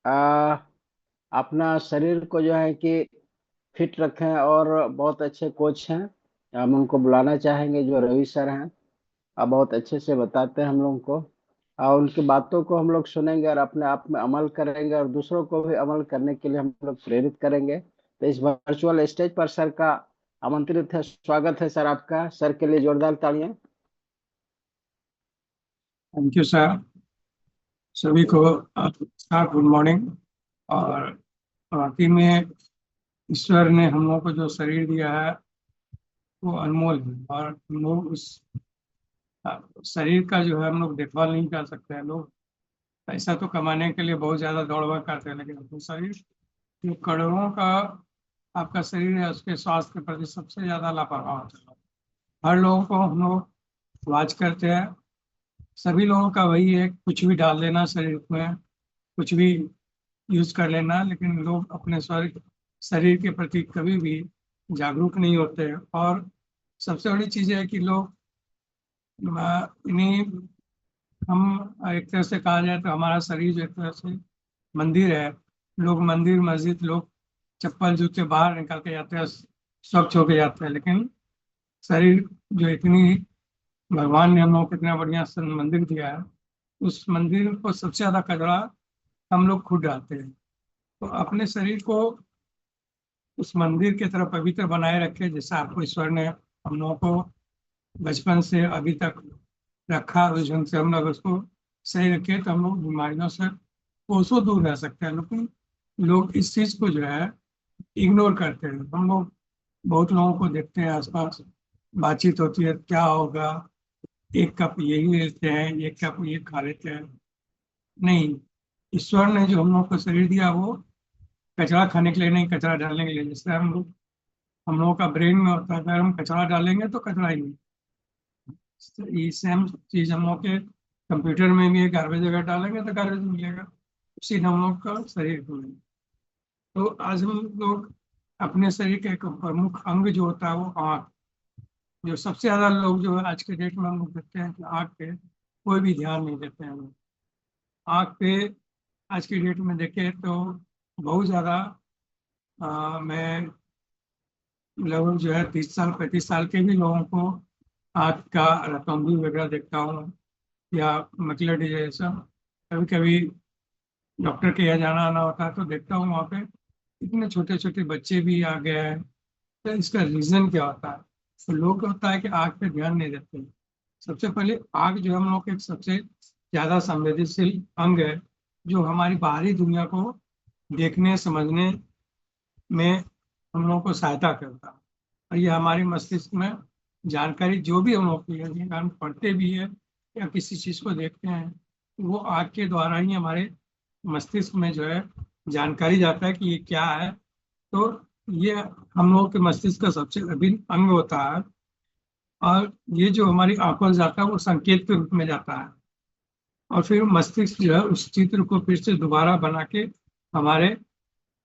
आ, अपना शरीर को जो है कि फिट रखें। और बहुत अच्छे कोच हैं, हम उनको बुलाना चाहेंगे, जो रवि सर हैं। अब बहुत अच्छे से बताते हैं हम लोगों को, और उनकी बातों को हम लोग सुनेंगे और अपने आप में अमल करेंगे, और दूसरों को भी अमल करने के लिए हम लोग प्रेरित करेंगे। तो इस वर्चुअल स्टेज पर सर का आमंत्रित है, स्वागत है सर आपका। सर के लिए जोरदार तालियां। Thank you sir. सभी को सर गुड मॉर्निंग। और वाकई में ईश्वर ने हम लोगों को जो शरीर दिया है वो अनमोल है, और हम लोग उस शरीर का जो है हम लोग देखभाल नहीं कर सकते हैं। लोग पैसा तो कमाने के लिए बहुत ज्यादा दौड़ भाग करते हैं, लेकिन अपना शरीर जो करोड़ों का आपका शरीर है उसके स्वास्थ्य के प्रति सबसे ज्यादा लापरवाह होता है। हर लोगों को हम लोग वाच करते हैं। सभी लोगों का वही है, कुछ भी डाल देना शरीर में, कुछ भी यूज कर लेना, लेकिन लोग अपने शरीर शरीर के प्रति कभी भी जागरूक नहीं होते। और सबसे बड़ी चीज है कि लोग इन्हीं हम एक तरह से कहा जाए तो हमारा शरीर जो एक तरह से मंदिर है। लोग मंदिर मस्जिद लोग चप्पल जूते बाहर निकाल के जाते हैं, स्वच्छ होके जाते हैं, लेकिन शरीर जो इतनी भगवान ने हम लोग को इतना बढ़िया मंदिर दिया है, उस मंदिर को सबसे ज्यादा कचरा हम लोग खुद डालते हैं। तो अपने शरीर को उस मंदिर की तरह पवित्र बनाए रखे, जैसा आपको ईश्वर ने हम लोगों को बचपन से अभी तक रखा, उस ढंग से हम लोग उसको सही रखे तो हम लोग बीमारियों से कोसों दूर रह सकते हैं। लेकिन लोग इस चीज को जो है इग्नोर करते हैं। हम लोग बहुत लोगों को देखते हैं आसपास, बातचीत होती है क्या होगा, एक कप यही लेते हैं, एक कप ये खा लेते हैं। नहीं, ईश्वर ने जो हम लोग को शरीर दिया वो कचरा खाने के लिए नहीं, कचरा डालने के लिए। जैसे हम लोगों का ब्रेन में होता है, अगर हम कचरा डालेंगे तो कचरा ही नहीं। ये सेम चीज हम लोग के कंप्यूटर में भी है, गार्बेज अगर डालेंगे तो गार्बेज मिलेगा। उसी हम लोग का शरीर को है। तो आज हम लोग अपने शरीर का एक प्रमुख अंग जो होता है वो आँख, जो सबसे ज्यादा लोग जो है आज के डेट में हम लोग देखते हैं कि आँख पे कोई भी ध्यान नहीं देते हैं लोग। आँख पे आज की डेट में देखें तो बहुत ज्यादा मैं लगभग जो है 30 साल 35 साल के भी लोगों को आँख का रतौंधी वगैरह देखता हूँ, या मकुलर डिजीज। कभी कभी डॉक्टर के यहाँ जाना आना होता है तो देखता हूँ वहाँ पे इतने छोटे छोटे बच्चे भी आ गए हैं। तो इसका रीजन क्या होता है? तो लोग होता है कि आँख पे ध्यान नहीं देते। सबसे पहले आँख जो हम लोग के सबसे ज्यादा संवेदनशील अंग है, जो हमारी बाहरी दुनिया को देखने समझने में हम लोगों को सहायता करता है। और ये हमारे मस्तिष्क में जानकारी जो भी हम लोग की है, जिनका हम पढ़ते भी है या किसी चीज को देखते हैं, वो आँख के द्वारा ही हमारे मस्तिष्क में जो है जानकारी जाता है कि ये क्या है। तो ये हम लोगों के मस्तिष्क का सबसे अभिन्न अंग होता है। और ये जो हमारी आंखों से जाता है वो संकेत के रूप में जाता है, और फिर मस्तिष्क जो है उस चित्र को फिर से दोबारा बना के हमारे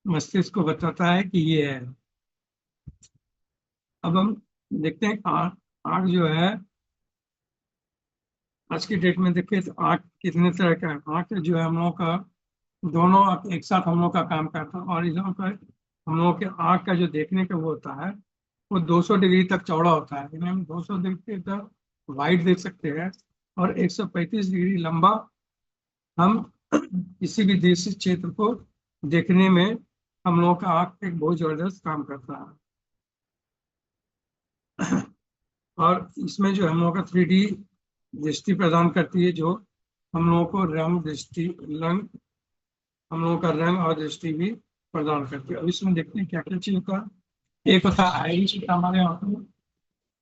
मस्तिष्क को बताता है कि ये है। अब हम देखते हैं आँख। आँख जो है आज की डेट में देखें तो आँख कितने तरह का है। आँख जो है हम लोगों का दोनों आँख एक साथ हम लोग का काम करता है। और इस पर हम लोग के आँख का जो देखने का वो होता है वो 200 डिग्री तक चौड़ा होता है, यानी हम 200 डिग्री तक वाइड देख सकते हैं। और 135 डिग्री लंबा हम किसी भी देशी क्षेत्र को देखने में हम लोगों का आँख एक बहुत जबरदस्त काम करता है। और इसमें जो हम लोगों का 3D दृष्टि प्रदान करती है, जो हम लोगों को रंग हम लोगों का रंग और दृष्टि भी प्रदान करती है। अब इसमें देखते हैं क्या क्या चीज होता है। एक होता है आइरिस, हमारे आंखों में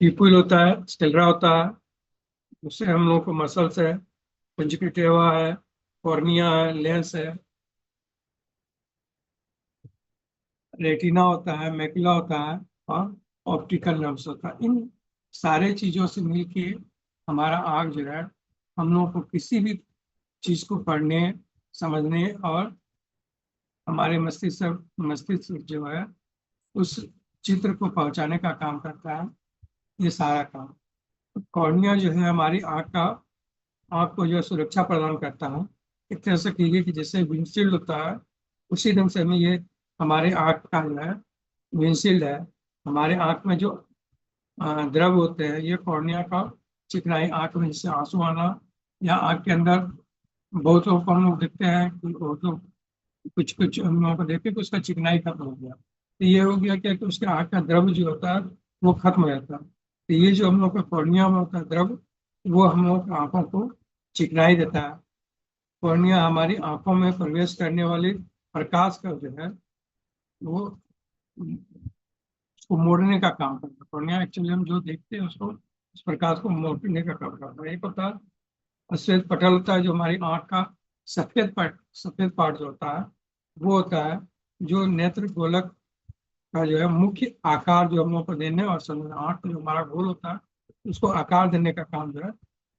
पीपुल होता है, स्टेलरा होता है, उससे हम लोगों को मसल्स है, कंजक्टिवा है, कॉर्निया है, लेंस है, रेटिना होता है, मैकुला होता है, और ऑप्टिकल नर्व्स होता है। इन सारे चीजों से मिलके हमारा आँख जो है हम लोगों को किसी भी चीज को पढ़ने समझने और हमारे मस्तिष्क जो है उस चित्र को पहुंचाने का काम करता है, ये सारा काम। कॉर्निया जो है हमारी आँख को जो है सुरक्षा प्रदान करता है। एक तरह से कहिए कि जैसे विंडशील्ड होता है, उसी ढंग से हमें ये हमारे आँख का जो है विंडशील्ड है, हमारे आँख में जो द्रव होते हैं, ये कॉर्निया का चिकनाई, आँख में जैसे आंसू आना या आँख के अंदर बहुत लोग को हम लोग देखते हैं कि बहुत लोग कुछ कुछ हम लोगों को देखते कि उसका चिकनाई खत्म हो गया, तो ये हो गया क्या कि उसके आँख का द्रव जो होता है वो खत्म हो जाता है। तो ये जो हम लोग का कॉर्निया में होता है द्रव, वो हम लोग की आंखों को चिकनाई देता है। कॉर्निया हमारी आंखों में प्रवेश करने वाली प्रकाश का जो है वो उसको मोड़ने का काम करता है। कॉर्निया एक्चुअली हम जो देखते हैं उसको, उस प्रकाश को मोड़ने का काम करता है। एक होता है श्वेत पटल होता है, जो हमारी आंख का सफेद पार्ट जो होता है वो होता है जो नेत्र गोलक का जो है मुख्य आकार जो हम लोग को देने और समझ आंख का जो हमारा गोल होता है उसको आकार देने का काम जो है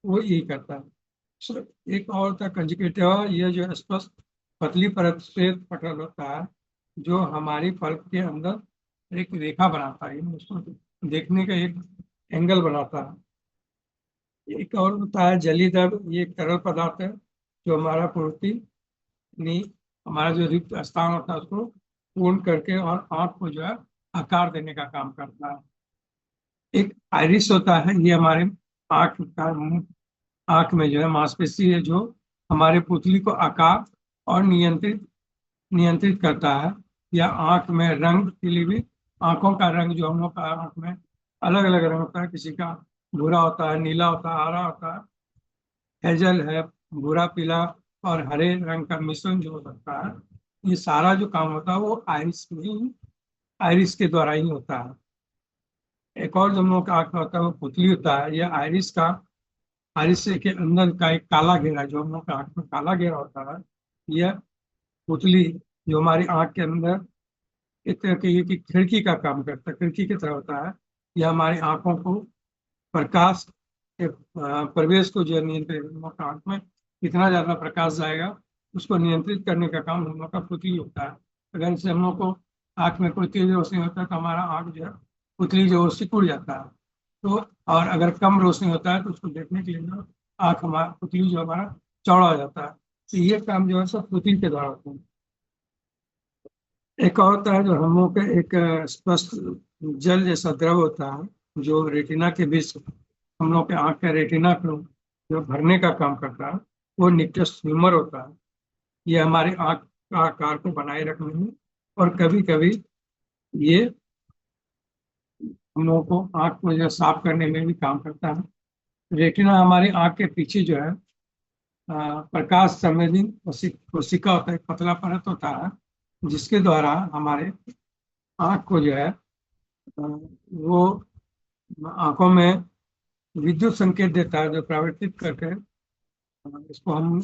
वो यही करता है। एक और होता है कंजक्टिवा, ये जो स्पष्ट पतली परत श्वेत पटल होता है जो हमारी पल्प के अंदर एक रेखा बनाता है, उसको देखने का एक एंगल बनाता है। एक और होता है जली द्रव, ये एक तरल पदार्थ है जो हमारा पूर्ति नहीं, हमारा जो रिक्त स्थान होता है उसको पूर्ण करके और आंख को जो है आकार देने का काम करता है। एक आइरिस होता है, ये हमारे आंख का आंख में जो है मांसपेशी है जो हमारे पुतली को आकार और नियंत्रित नियंत्रित करता है। या आंख में रंग के लिए भी, आंखों का रंग जो हम लोग का आंख में अलग अलग रंग होता है, किसी का भूरा होता है, नीला होता है, हरा होता है, हेजल है, भूरा, पीला और हरे रंग का मिश्रण जो हो सकता है। ये सारा जो काम होता है वो आइरिस के द्वारा ही होता है। एक और जो हम लोग का आंख का होता है वो पुतली होता है। यह आइरिस के अंदर का एक काला घेरा, जो हम लोग का आंख में काला घेरा होता है, यह पुतली जो हमारी आंख के अंदर एक तरह की ये कि खिड़की का काम करता है, खिड़की की तरह होता है। यह हमारी आंखों को प्रकाश के प्रवेश को जो नियंत्रित, हम लोग का आंख में कितना ज्यादा प्रकाश जाएगा उसको नियंत्रित करने का काम हम लोग का पुतली होता है। अगर जैसे हम लोग को आंख में कोई तेज रोशनी होता है तो हमारा आंख जो है पुतली जो है सिकुड़ जाता है। तो और अगर कम रोशनी होता है तो उसको देखने के लिए जो आंख हमारा पुतली जो हमारा चौड़ा हो जाता है। तो ये काम जो है सब पुतली के द्वारा होता है। एक और होता है जो हम लोग के एक स्पष्ट जल जैसा द्रव होता है जो रेटिना के बीच, हम लोग के आंख के रेटिना को जो भरने का काम करता है, वो निक्टस ह्यूमर होता है। ये हमारे आंख का आकार को बनाए रखने में और कभी कभी ये हम लोगों को आंख को जो साफ करने में भी काम करता है। रेटिना हमारी आंख के पीछे जो है प्रकाश संवेदी कोशिका होता है, एक पतला परत होता है जिसके द्वारा हमारे आंख को जो है वो आंखों में विद्युत संकेत देता है जो परावर्तित करके इसको हम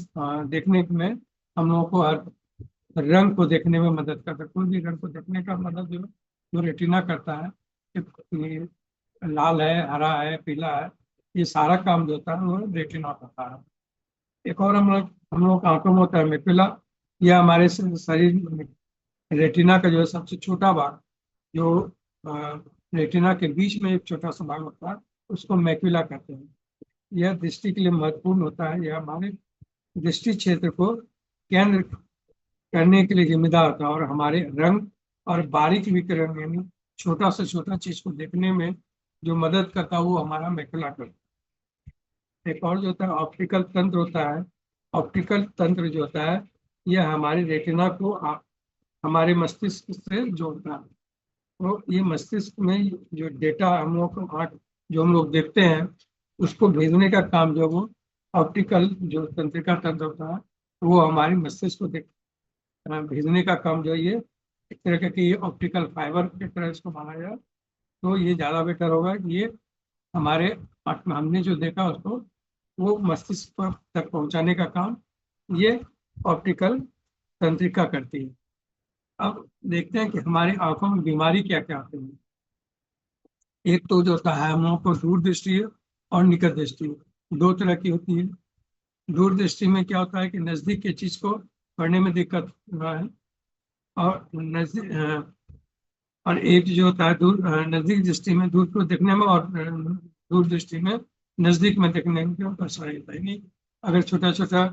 देखने में हम लोगों को हर रंग को देखने में मदद करता है। कोई भी रंग को देखने का मदद जो रेटिना करता है कि ये लाल है, हरा है, पीला है, ये सारा काम जो होता है वो रेटिना करता है। एक और हम लोग आंखों में होता है मेकुला। यह हमारे शरीर में रेटिना का जो है सबसे छोटा भाग, जो रेटिना के बीच में एक छोटा सा भाग होता है उसको मैक्यूला कहते हैं। यह दृष्टि के लिए महत्वपूर्ण होता है। यह हमारे दृष्टि क्षेत्र को केंद्र करने के लिए जिम्मेदार होता है और हमारे रंग और बारीक विकिरण यानी छोटा से छोटा चीज को देखने में जो मदद करता है वो हमारा मैक्यूला करता है। एक और जो होता है ऑप्टिकल तंत्र होता है। ऑप्टिकल तंत्र जो होता है यह हमारे रेटिना को हमारे मस्तिष्क से जोड़ता है। तो ये मस्तिष्क में जो डेटा हम लोग को आँख जो हम लोग देखते हैं उसको भेजने का काम जो वो ऑप्टिकल जो तंत्रिका तंत्र होता है वो हमारे मस्तिष्क को भेजने का काम जो ये एक तरह का कि ये ऑप्टिकल फाइबर की तरह इसको माना जाए तो ये ज़्यादा बेटर होगा कि ये हमारे आँख में हमने जो देखा उसको वो मस्तिष्क पर तक पहुंचाने का काम ये ऑप्टिकल तंत्रिका करती है। अब देखते हैं कि हमारी आंखों में बीमारी क्या क्या आती है। एक तो जो होता है हम लोगों को दूर दृष्टि और निकट दृष्टि, दो तरह की होती है। दूर दृष्टि में क्या होता है कि नजदीक की चीज को पढ़ने में दिक्कत हो रहा है और नजदीक और एक जो होता है दूर नजदीक दृष्टि में दूर को देखने में और दूर दृष्टि में नजदीक में देखने में क्या परेशानी होता है। नहीं, अगर छोटा छोटा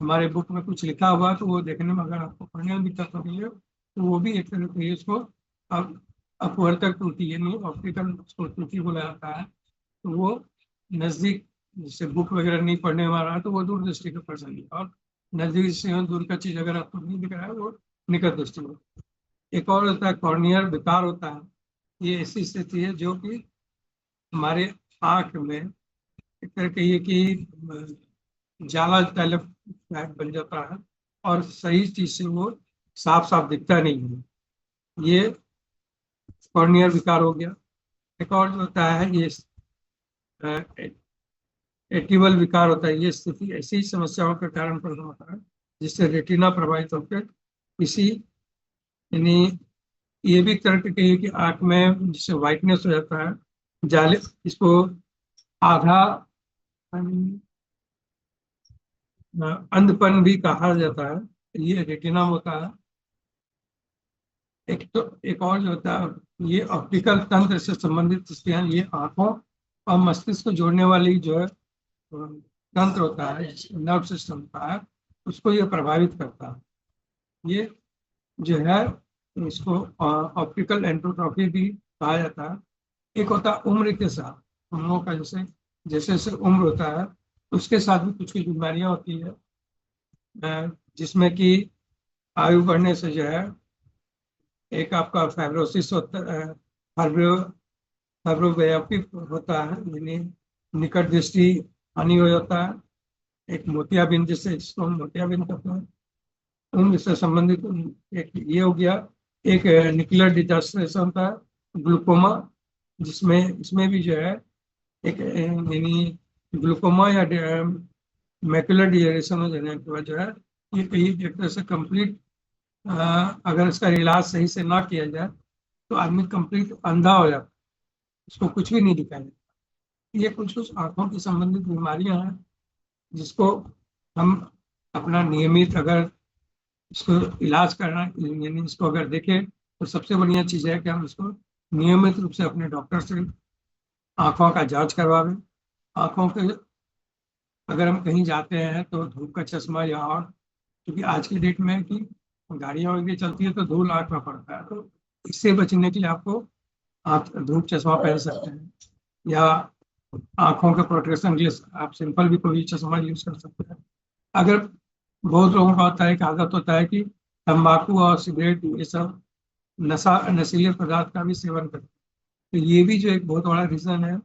हमारे बुक में कुछ लिखा हुआ है तो वो देखने में अगर आपको पढ़ने में दिक्कत हो रही है तो वो भी एक तरह से इसको अब अपवर्तक त्रुटि यानी ऑप्टिकल त्रुटि बोला जाता है। तो वो नजदीक, जैसे बुक वगैरह नहीं पढ़ने वाला है तो वो दूर दृष्टि का पर्सन है, और नजदीक से दूर का चीज अगर आपको नहीं दिख रहा है वो निकट दृष्टि हो। एक और होता है कॉर्नियल विकार होता है। ये ऐसी स्थिति है जो कि हमारे आंख में एक तरह कहिए कि जाला टाइप बन जाता है और सही चीज से वो साफ साफ दिखता नहीं है। ये कॉर्नियल विकार हो गया। एक और जो होता है ये एटिवल विकार होता है। ये स्थिति ऐसी समस्याओं के कारण पैदा होता है जिससे रेटिना प्रभावित होकर किसी यानी ये भी तरह के कहिए कि आंख में जिससे व्हाइटनेस हो जाता है, जाले, इसको आधा अंधपन भी कहा जाता है। ये रेटिना होता है। एक और जो होता है ये ऑप्टिकल तंत्र से संबंधित स्थितियां, ये आंखों और मस्तिष्क को जोड़ने वाली जो है तंत्र होता है, नर्व सिस्टम होता है, उसको ये प्रभावित करता है। ये जो है इसको ऑप्टिकल एंट्रोट्रॉफी भी कहा जाता है। एक होता है उम्र के साथ हम लोगों का, जैसे जैसे जैसे उम्र होता है उसके साथ भी कुछ कुछ बीमारियां होती है, जिसमें कि आयु बढ़ने से जो है एक आपका फाइब्रोसिस होता है, फाइब्रोग्राफी होता है, यानी निकट दृष्टि हानि हो जाता है। एक मोतियाबिंद, जिसको हम मोतियाबिंद कहते हैं, उम्र से संबंधित एक ये हो गया। एक निकुलर डिजस्ट्रेशन होता है, ग्लूकोमा, जिसमें इसमें भी जो है एक यानी ग्लूकोमा या मैकुलर डिजनरेशन हो जाने के बाद जो है ये कहीं एक तरह से कंप्लीट, अगर इसका इलाज सही से ना किया जाए तो आदमी कंप्लीट अंधा हो जाता है, उसको कुछ भी नहीं दिखाई देता। ये कुछ कुछ आंखों की संबंधित बीमारियां हैं जिसको हम अपना नियमित अगर इसको इलाज करना, यानी इसको अगर देखें तो सबसे बढ़िया चीज है कि हम इसको नियमित रूप से अपने डॉक्टर से आंखों का जांच करवावें। आंखों के अगर हम कहीं जाते हैं तो धूप का चश्मा या और, क्योंकि आज की डेट में कि गाड़ियां वगैरह चलती है तो धूल आंख में पड़ता है, तो इससे बचने के लिए आपको आप धूप चश्मा पहन सकते हैं, या आंखों के प्रोटेक्शन के लिए आप सिंपल भी कोई चश्मा यूज कर सकते हैं। अगर बहुत लोगों का होता है कि आदत होता है कि तंबाकू और सिगरेट ये सब नशीले पदार्थ का भी सेवन करते हैं, तो ये भी जो एक बहुत बड़ा रीजन है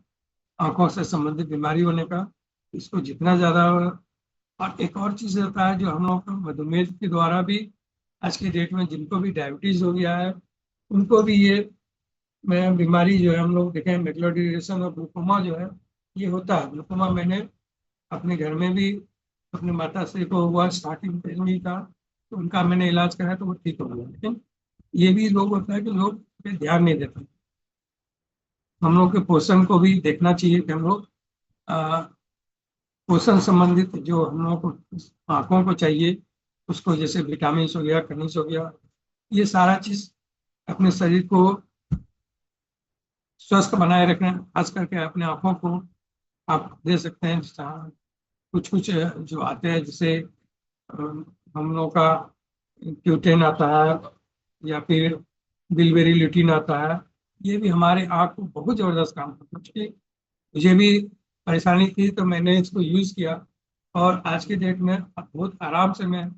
आंखों से संबंधित बीमारी होने का। इसको जितना ज्यादा, और एक और चीज होता है जो हम लोग को मधुमेह के द्वारा भी आज के डेट में जिनको भी डायबिटीज हो गया है उनको भी ये बीमारी जो है हम लोग देखें, मैकुलर डिजनरेशन और ग्लूकोमा जो है ये होता है। ग्लूकोमा मैंने अपने घर में भी अपनी माता से को हुआ, स्टार्टिंग में ही था, तो उनका मैंने इलाज कराया तो वो ठीक हो गया। लेकिन ये भी लोग होता है कि लोग पे ध्यान नहीं देते। हम लोग के पोषण को भी देखना चाहिए कि हम लोग पोषण संबंधित जो हम लोग को आंखों को चाहिए उसको, जैसे विटामिन हो गया, खनिज हो गया, ये सारा चीज अपने शरीर को स्वस्थ बनाए रखना, खास करके अपने आंखों को आप दे सकते हैं। कुछ कुछ जो आते हैं जैसे हम लोग का क्यूटेन आता है या फिर बिलबेरी ल्यूटिन आता है, ये भी हमारे आँख को बहुत जबरदस्त काम करता है। क्योंकि मुझे भी परेशानी थी तो मैंने इसको यूज किया और आज के डेट में बहुत आराम से मैं,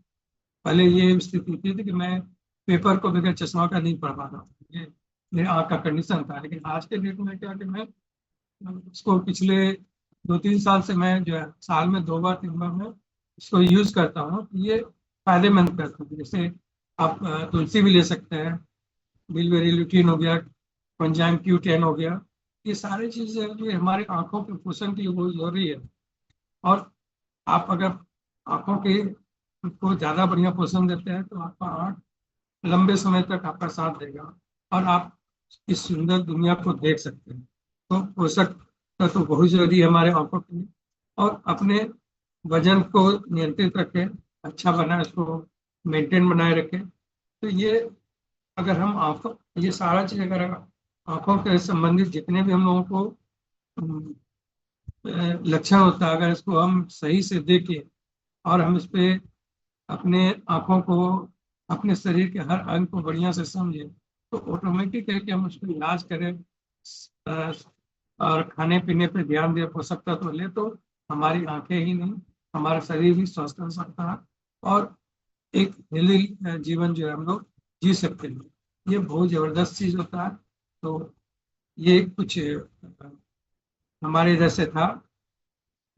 पहले ये स्थिति होती थी कि मैं पेपर को बगैर चश्मा का नहीं पढ़ पाता था, ये मेरे आँख का कंडीशन था। लेकिन आज के डेट में क्या कि मैं इसको पिछले 2-3 साल से मैं जो है साल में 2 बार 3 बार मैं इसको यूज करता हूँ। ये फायदेमंद करता है। जैसे आप तुलसी भी ले सकते हैं, बिलबेरी ल्यूटिन हो गया, पंजाइम Q10 हो गया, ये सारी चीजें जो हमारे आंखों के पोषण के लिए बहुत जरूरी है। और आप अगर आंखों के को ज्यादा बढ़िया पोषण देते हैं तो आपका आंख लंबे समय तक आपका साथ देगा और आप इस सुंदर दुनिया को देख सकते हैं। तो पोषक तत्व तो बहुत जरूरी है हमारे आंखों के लिए। और अपने वजन को नियंत्रित रखें, अच्छा बनाए, उसको मेंटेन बनाए रखें। तो ये अगर हम आंखों, ये सारा चीज अगर आंखों के संबंधित जितने भी हम लोगों को लक्षण होता है, अगर इसको हम सही से देखें और हम इस पे अपने आँखों को, अपने शरीर के हर अंग को बढ़िया से समझें, तो ऑटोमेटिक है कि हम उसको इलाज करें अ, और खाने पीने पे ध्यान दें, पोषक तत्व ले, तो हमारी आंखें ही नहीं, हमारा शरीर भी स्वस्थ हो सकता है और एक हेल्दी जीवन जो है हम लोग जी सकते हैं। ये बहुत जबरदस्त चीज होता है। तो ये कुछ हमारे इधर से था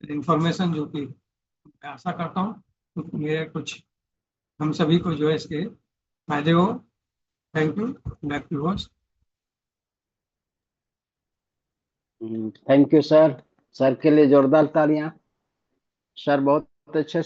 इंफॉर्मेशन, जो कि मैं आशा करता हूँ तो मेरे कुछ हम सभी को जो है इसके फायदे हो। Thank you. Back to host. Thank you sir. Sir के लिए जोरदार तालियां। सर बहुत अच्छे